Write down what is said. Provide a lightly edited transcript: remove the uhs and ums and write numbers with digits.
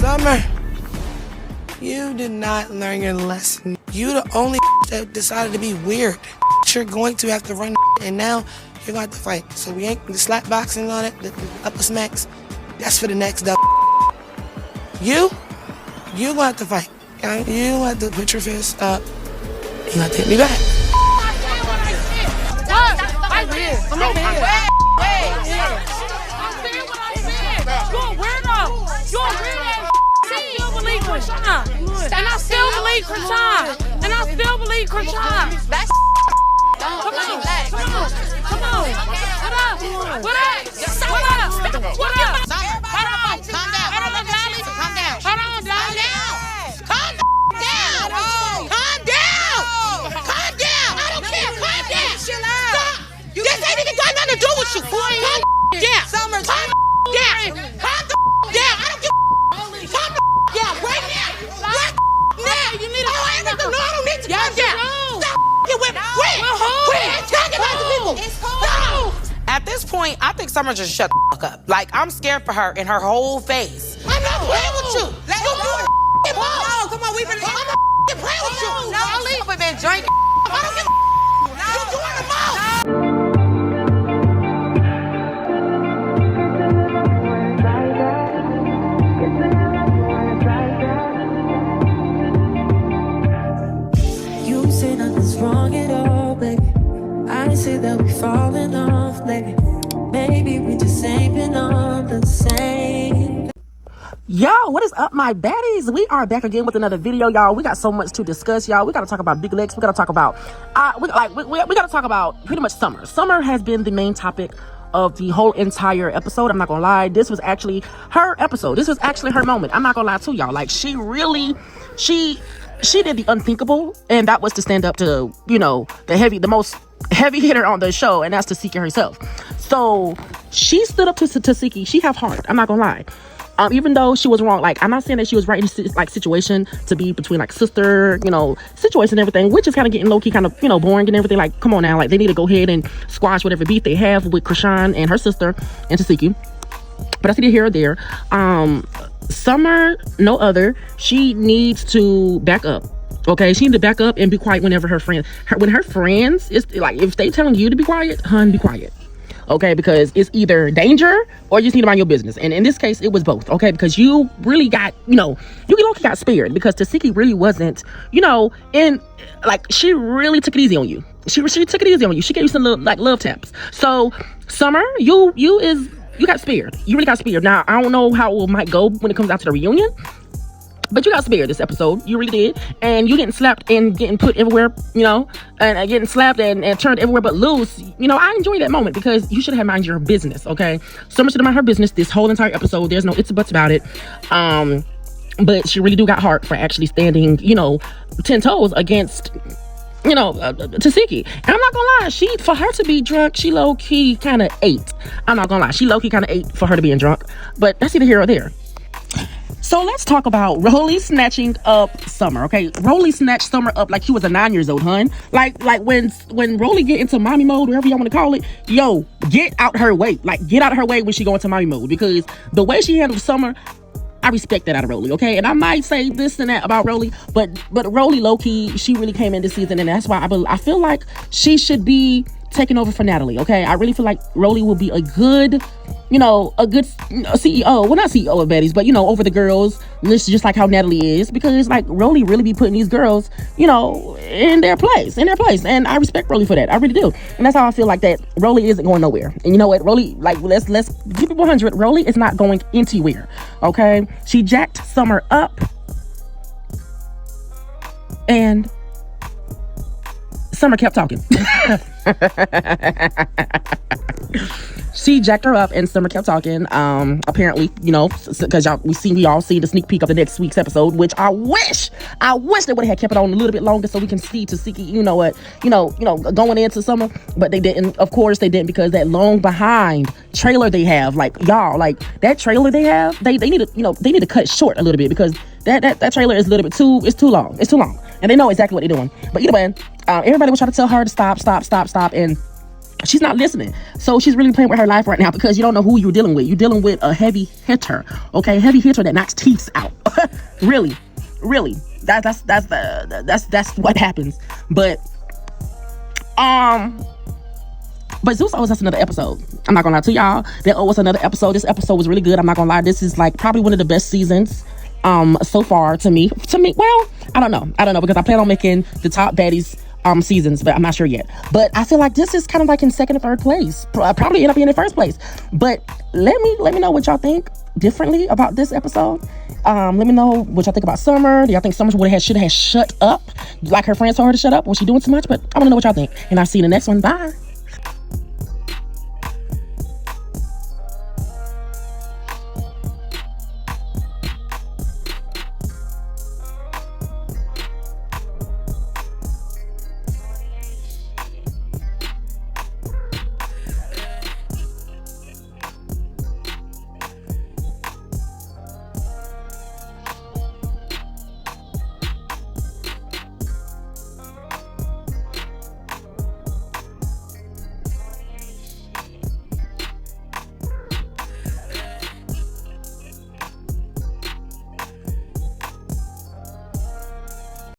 Summer, you did not learn your lesson. You the only that decided to be weird. You're going to have to run, and now you're going to have to fight. So we ain't the slap boxing on it, the upper smacks. That's for the next double. You going to have to fight. You going to have to put your fist up. You got to take me back. I'm over here. You're a weirdo. You're a weirdo. I still believe Krishan. And I still believe Krishan. And I still believe Krishan. That's come on. What up? What up? Calm down. Calm down. Calm down. I don't care. Calm down. Stop. This ain't even got nothing to do with you. Calm down. Summer, calm down. Calm down. I don't give calm down. Right now. Right now. You need to calm down. No, I don't need to calm down. Stop with me. Quit talking about the people. No. At this point, I think Summer just shut the fuck up. Like, I'm scared for her in her whole face. I'm not playing with you. Let's go. No, come on, we've been. I'm not playing with you. No, we've been drinking. I don't give a you're doing the most. You say nothing's wrong at all, baby. I say that we falling off, baby. Maybe we just ain't been on the same. Yo, what is up, my baddies? We are back again with another video, y'all. We got so much to discuss, y'all. We got to talk about big legs. We got to talk about we got to talk about pretty much Summer. Summer has been the main topic of the whole entire episode. I'm not gonna lie, this was actually her episode. This was actually her moment. I'm not gonna lie to y'all. Like, she did the unthinkable, and that was to stand up to, you know, the most heavy hitter on the show, and that's Tesehki herself. So she stood up to Tesehki. She have heart. I'm not gonna lie. Even though she was wrong, like, I'm not saying that she was right in this, like, situation to be between, like, sister, you know, situation and everything, which is kind of getting low-key kind of, you know, boring and everything. Like, come on now, like, they need to go ahead and squash whatever beef they have with Krishan and her sister and Tesehki. But that's neither here or there. Summer, no other, she needs to back up. Okay, she needs to back up and be quiet whenever her friends, it's like, if they telling you to be quiet, hun, be quiet. Okay, because it's either danger or you just need to mind your business. And in this case, it was both. Okay, because you really got, you know, you got spared because Tesehki really wasn't, you know, in, like, she really took it easy on you. She took it easy on you. She gave you some little, like, love taps. So Summer, you got spared. You really got spared. Now, I don't know how it might go when it comes out to the reunion, but you got spared this episode. You really did. And you getting slapped and getting put everywhere, you know, and getting slapped and turned everywhere but loose. You know, I enjoyed that moment because you should have mind your business, okay? Summer should have mind her business this whole entire episode. There's no ifs or buts about it. But she really do got heart for actually standing, you know, 10 toes against, you know, Tesehki. And I'm not gonna lie, for her to be drunk, she low-key kind of ate. I'm not gonna lie, she low-key kind of ate for her to being drunk. But that's either here or there. So let's talk about Rolly snatching up Summer, okay? Rolly snatched Summer up like she was a 9-year-old, hun. Like when Rolly get into mommy mode, whatever y'all want to call it, yo, get out her way. Like, get out of her way when she go into mommy mode, because the way she handled Summer, I respect that out of Rolly, okay? And I might say this and that about Rolly, but Rolly, low-key, she really came in this season, and that's why I feel like she should be taking over for Natalie, okay? I really feel like Rolly will be a good CEO. Well, not CEO of Baddies, but, you know, over the girls list, just like how Natalie is, because, like, Rolly really be putting these girls, you know, in their place. And I respect Rolly for that. I really do. And that's how I feel like that Rolly isn't going nowhere. And you know what? Rolly, like, let's keep it 100. Rolly is not going anywhere, okay? She jacked Summer up, and Summer kept talking. She jacked her up and Summer kept talking. Apparently, you know, because we all see the sneak peek of the next week's episode, which I wish they would have kept it on a little bit longer so we can see Tesehki, you know, going into Summer. But they didn't. Of course, they didn't, because that long behind trailer they have, like, y'all, like, that trailer they have, they need to cut short a little bit, because that trailer is a little bit too long. It's too long, and they know exactly what they're doing. But either way, everybody was trying to tell her to stop, and She's not listening. So she's really playing with her life right now because you don't know who you're dealing with. You're dealing with a heavy hitter, okay? Heavy hitter that knocks teeth out. Really. That's what happens. But Zeus owes us another episode. I'm not gonna lie to y'all. They owe us another episode. This episode was really good. I'm not gonna lie. This is like probably one of the best seasons so far to me. Well, I don't know because I plan on making the top baddies seasons, but I'm not sure yet. But I feel like this is kind of like in second or third place. Probably end up being in first place. But let me know what y'all think differently about this episode. Let me know what y'all think about Summer. Do y'all think Summer should have shut up like her friends told her to shut up? Was she doing too much? But I want to know what y'all think. And I'll see you in the next one. Bye.